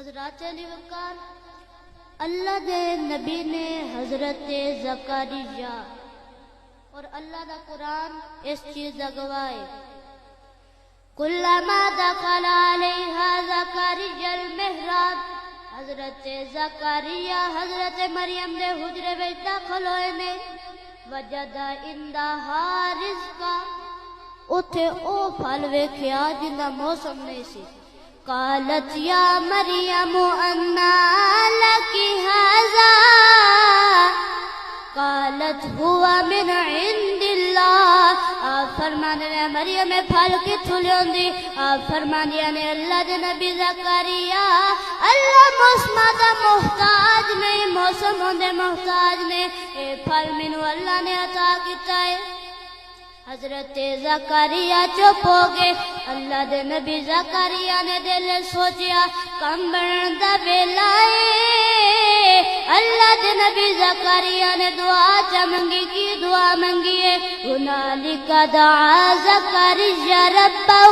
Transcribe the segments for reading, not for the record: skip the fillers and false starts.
حضرات علی وقار اللہ دے نبی نے حضرت زکریا اور اللہ دا قرآن اس چیز دا گواہ ہے کلما دخل علیہا زکریا المحراب حضرت زکریا حضرت مریم دے حجرے وچ داخل ہوئے نے وجد عندہا رزقا اتھے او پھل ویکھیا جندا موسم نہیں سی قالت یا مریم انا لکی ھذا قالت هو من عند اللہ آپ فرمانے نے مریم پھل کتھوں لیوندی آپ فرمانے نے اللہ دے نبی زکریا اللہ موسم دا محتاج نہیں موسم دے محتاج نے اے پھل مینوں اللہ نے عطا کیتا ہے حضرت زکریا چپ ہو گئے اللہ دے نبی زکریا نے دل سوچیا کم بنن دا ویلا اے اللہ دے نبی زکریا نے دعا چا منگی کی دعا منگی ہے ہنالک دعا زکریا ربہ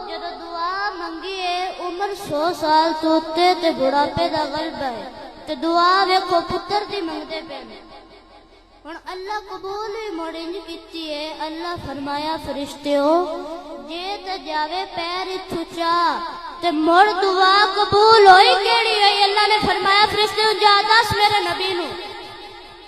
جدو دعا منگی ہے عمر 100 سال تو تے بڑھاپے دا غلبہ ہے تے دعا ویکھو پتر دی منگدے پے ہن اللہ قبول ہی موڑنج کیتی ہے اللہ فرمایا فرشتیو جے تے جاوے پیر اتھو چا تے مڑ دعا قبول ہوئی کیڑی ہے اللہ نے فرمایا فرشتیو جا دس میرے نبی نو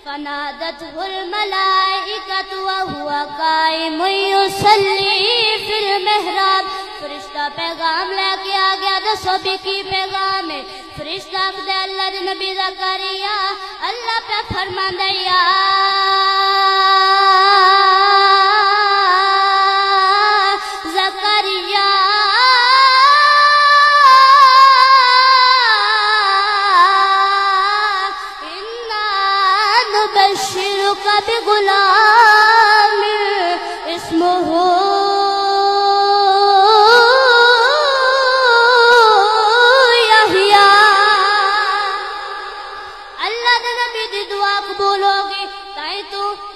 فنادته الملائکۃ وهو قائم یصلی فی المحراب فرشتہ پیغام لے کے آ گیا دسو بھی کی پیغام ہے فرشتہ دے اللہ دے نبی زکریا اللہ پہ فرماندا یا زکریا انا نبشرک بغلام اسمہ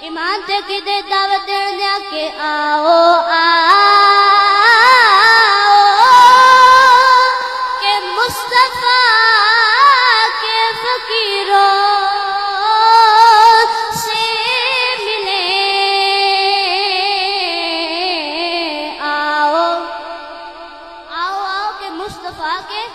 ایمان تے کی دے دعوت دین دیا کہ آؤ کہ مصطفیٰ کے فقیروں سے ملے آؤ کہ مصطفیٰ کے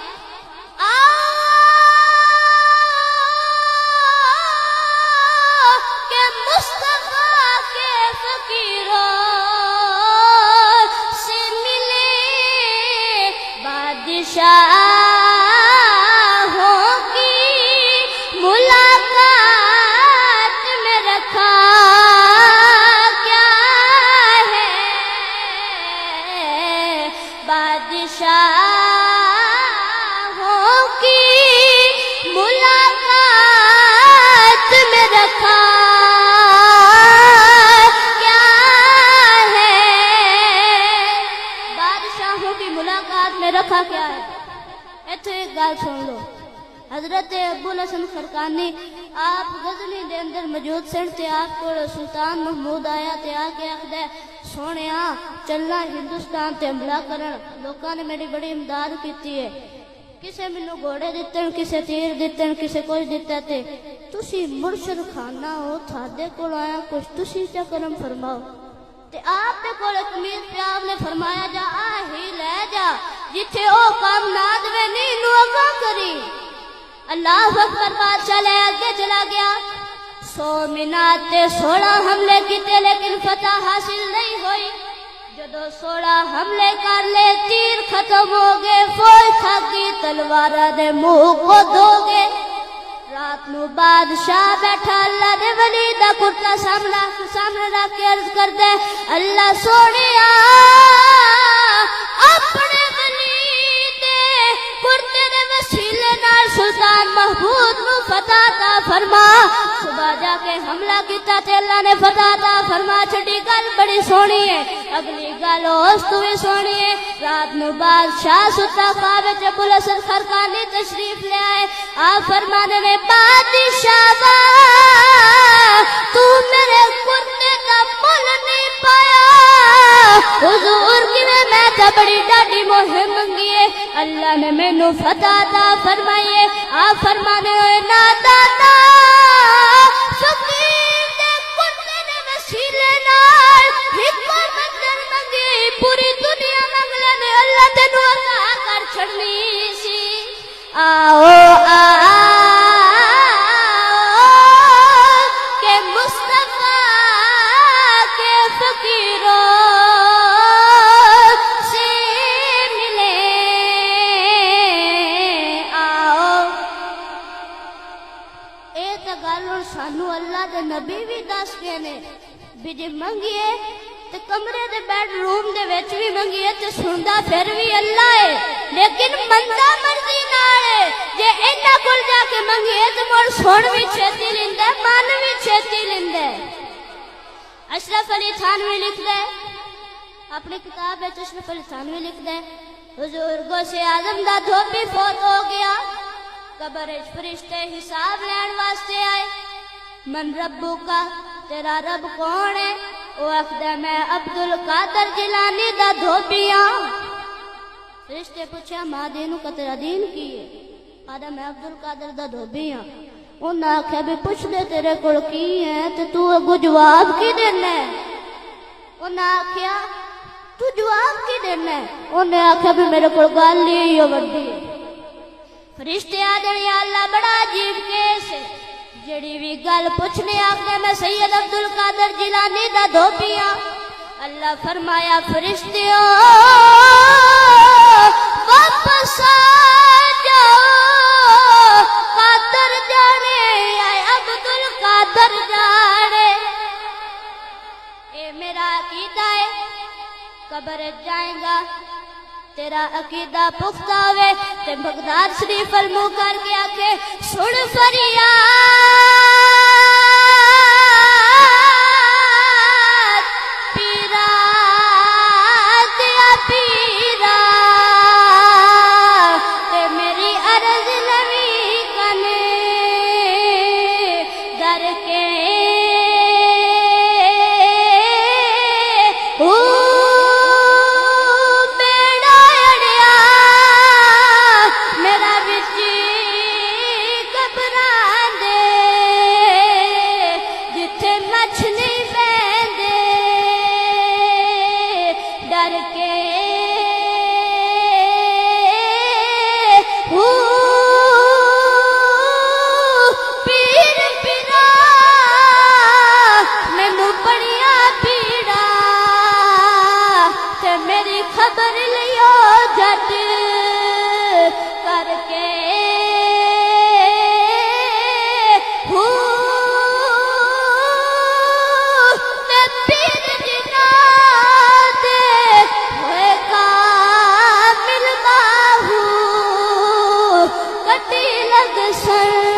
بادشاہوں کی ملاقات میں رکھا کیا ہے بادشاہوں کی ملاقات میں رکھا کیا ہے بادشاہوں کی ملاقات میں رکھا کیا ہے ایتھے ایک گل سن لو حضرت ابو الحسن خرقانی آپ غزنی دے اندر موجود سن تے آپ کو سلطان محمود آیا تے آ کے آخدا سونیا چلنا ہندوستان تے حملہ کرن لوکاں نے میری بڑی امداد کیتی ہے کسے مینوں گھوڑے دتن کسے تیر دتن کسے کچھ دتا تے تسی مرشد خانہ ہو تھادے کول آیا کچھ تسی چا کرم فرماؤ تے آپ دے کول قمیض پہ آپ نے فرمایا جا آہی لے جا جتھے او کام نہ دوے نہیں نو اگا کری اللہ اکبر بادشاہ لے آگے چلا گیا 100 مینار تے 16 حملے کیتے لیکن فتح حاصل نہیں ہوئی جدو 16 حملے کر لے تیر ختم ہو گئے فوج تھک گئی تلوارہ دے منہ کو دھو گئے رات نو بادشاہ بیٹھا اللہ دے ولی دا کرتا سامنے رکھ کے عرض کر دے اللہ سونیا اپنے ولی دے کرتے دے وسیلے نال سلطان محمود نو فتح عطا فرما صبح جا کے حملہ کیتا تے اللہ نے فتح عطا فرما چھڑی گل بڑی سونی ہے اگلی گل اس تو بھی سونی ہے رات نو بادشاہ ستا خواب وچ ابو الحسن خرقانی تشریف لے آئے آپ فرمانے میں بادشاہ تو میرے کرتے کا مل نہیں پایا حضور کی میں بڑی ڈاڈی مہم منگی ہے اللہ نے مینوں فتح عطا فرمائیے آپ فرمانے ہوئے نا داتا فقیر دے کتے دے وسیلے نال ہکو مندر منگی پوری دنیا منگ لینے اللہ تینوں عطا کر چھڑنی سی آؤ کہ مصطفیٰ کے فقیروں سے ملے آؤ اے تا گل ہن سانو اللہ دے نبی بھی دس گئے نے بھی جے منگیے تے کمرے دے بیڈ روم دے وچ بھی منگیے تے سندا پھر بھی اللہ ہے لیکن مندا مرضی نال ہے جے انہاں کول جا کے منگیے تے مڑ سن بھی چھتی لیندا ہے من بھی چھتی لیندا ہے اشرف علی تھانوی لکھدا ہے اپنی کتاب وچ اشرف علی تھانوی لکھدا ہے حضور غوث اعظم دا دھوبی فوت ہو گیا قبر وچ فرشتے حساب لین واسطے آئے من ربو کا تیرا رب کون ہے وہ آخدا میں عبد القادر جیلانی دا دھوبی ہاں فرشتے پوچھا ماں دینو کا تیرا دین کی ہے آدھا میں عبد القادر دا دھوبی ہاں انہاں آکھیا بھی پوچھ دے تیرے کول کی ہے تے تو اگوں جواب کی دینا ہے انہاں آکھیا تو جواب کی دینا ہے انہیں آکھیا بھی میرے کول گل ہی وڈی ہے فرشتے آدھے یا اللہ بڑا عجیب کیس ہے جڑی بھی گل پوچھنے آکھنے میں سید عبد القادر جیلانی دا دھوبی ہاں اللہ فرمایا فرشتیوں واپس آ جاؤ قادر جانے آئے عبد القادر جانے اے میرا عقیدہ ہے قبر جائیں گا تیرا عقیدہ پختہ ہوئے تے بغداد شریف المو کر کے آکے سن فریاد پیرا دیا پیرا تے میری عرض نوی کنے در کے خبر لیو جٹ کر کے تے پیر جنا دے ہوئے کامل باہو کٹی لگ سن